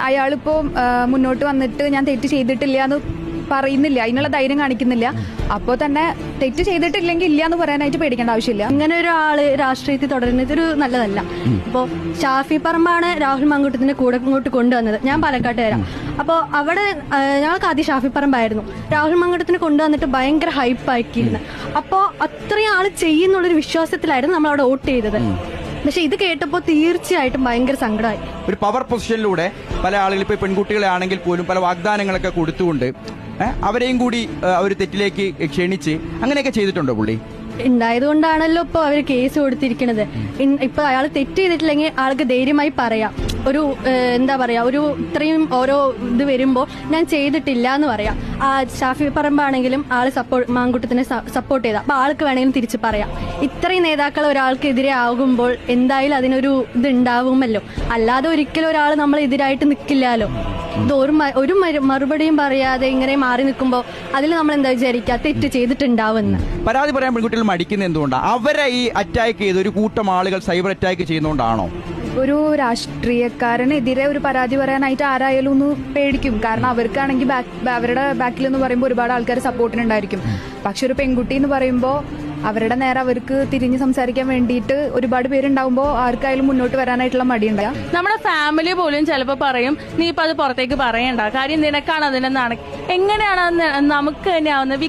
അയാളിപ്പോ മുന്നോട്ട് വന്നിട്ട് ഞാൻ തെറ്റ് ചെയ്തിട്ടില്ല എന്ന് പറയുന്നില്ല, അതിനുള്ള ധൈര്യം കാണിക്കുന്നില്ല. അപ്പോൾ തന്നെ തെറ്റ് ചെയ്തിട്ടില്ലെങ്കിൽ ഇല്ല എന്ന് പറയാനായിട്ട് പേടിക്കേണ്ട ആവശ്യമില്ല. ഇങ്ങനെ ഒരാള് രാഷ്ട്രീയത്തിൽ തുടരുന്നത് ഒരു നല്ലതല്ല. ഇപ്പോ ഷാഫി പറമ്പാണ് രാഹുൽ മാങ്കൂട്ടത്തിന്റെ കൂടെ ഇങ്ങോട്ട് കൊണ്ടുവന്നത്. ഞാൻ പാലക്കാട്ട് വരാം. അപ്പോൾ അവിടെ ഞങ്ങൾക്ക് ആദ്യം ഷാഫി പറമ്പായിരുന്നു. രാഹുൽ മാങ്കൂട്ടത്തിന് കൊണ്ടുവന്നിട്ട് ഭയങ്കര ഹൈപ്പാക്കിയിരുന്നു. അപ്പോൾ അത്രയും ആള് ചെയ്യുന്നുള്ളൊരു വിശ്വാസത്തിലായിരുന്നു നമ്മൾ അവിടെ വോട്ട് ചെയ്തത്. പക്ഷെ ഇത് കേട്ടപ്പോൾ തീർച്ചയായിട്ടും ഭയങ്കര സങ്കടമായി. ഒരു പവർ പൊസിഷനിലൂടെ പല ആളുകൾ ഇപ്പൊ പെൺകുട്ടികളെ ആണെങ്കിൽ പോലും പല വാഗ്ദാനങ്ങളൊക്കെ കൊടുത്തുകൊണ്ട് അവരെയും കൂടി ഒരു തെറ്റിലേക്ക് ക്ഷണിച്ച് അങ്ങനെയൊക്കെ ചെയ്തിട്ടുണ്ടോ പുള്ളി? ഉണ്ടായതുകൊണ്ടാണല്ലോ ഇപ്പൊ അവര് കേസ് കൊടുത്തിരിക്കുന്നത്. ഇപ്പൊ അയാൾ തെറ്റ് ചെയ്തിട്ടില്ലെങ്കിൽ ആൾക്ക് ധൈര്യമായി പറയാം. ഒരു എന്താ പറയാ, ഒരു ഇത്രയും ഓരോ ഇത് വരുമ്പോ ഞാൻ ചെയ്തിട്ടില്ല എന്ന് പറയാം. ആ ഷാഫി പറമ്പാണെങ്കിലും ആള് മാങ്കൂട്ടത്തിനെ സപ്പോർട്ട് ചെയ്ത, അപ്പൊ ആൾക്ക് വേണമെങ്കിലും തിരിച്ച് പറയാം. ഇത്രയും നേതാക്കൾ ഒരാൾക്കെതിരെ ആകുമ്പോൾ എന്തായാലും അതിനൊരു ഇത് ഉണ്ടാവുമല്ലോ. അല്ലാതെ ഒരിക്കലും ഒരാൾ നമ്മളെതിരായിട്ട് നിൽക്കില്ലല്ലോ. ഇത് ഒരു മറുപടിയും പറയാതെ ഇങ്ങനെ മാറി നിൽക്കുമ്പോൾ അതിൽ നമ്മൾ എന്താ വിചാരിക്കുക, തെറ്റ് ചെയ്തിട്ടുണ്ടാവുമെന്ന്. പരാതി പറയാൻ പെൺകുട്ടികൾ മടിക്കുന്നത് എന്തുകൊണ്ടാണ്? അവരെ ഈ അറ്റാക്ക് ചെയ്ത് ഒരു കൂട്ടം ആളുകൾ സൈബർ അറ്റാക്ക് ചെയ്യുന്നതുകൊണ്ടാണോ? ഒരു രാഷ്ട്രീയക്കാരനെതിരെ ഒരു പരാതി പറയാനായിട്ട് ആരായാലും ഒന്ന് പേടിക്കും. കാരണം അവർക്കാണെങ്കിൽ അവരുടെ ബാക്കിൽ എന്ന് പറയുമ്പോൾ ഒരുപാട് ആൾക്കാർ സപ്പോർട്ടിനുണ്ടായിരിക്കും. പക്ഷെ ഒരു പെൺകുട്ടി എന്ന് പറയുമ്പോൾ അവരുടെ നേരെ അവർക്ക് തിരിഞ്ഞ് സംസാരിക്കാൻ വേണ്ടിയിട്ട് ഒരുപാട് പേരുണ്ടാവുമ്പോൾ ആർക്കായാലും മുന്നോട്ട് വരാനായിട്ടുള്ള മടിയുണ്ടാ. നമ്മുടെ ഫാമിലി പോലും ചിലപ്പോൾ പറയും, നീ ഇപ്പൊ അത് പുറത്തേക്ക് പറയണ്ട, കാര്യം നിനക്കാണ് അതിനെ എങ്ങനെയാണ് നമുക്ക് തന്നെ ആവുന്നത്.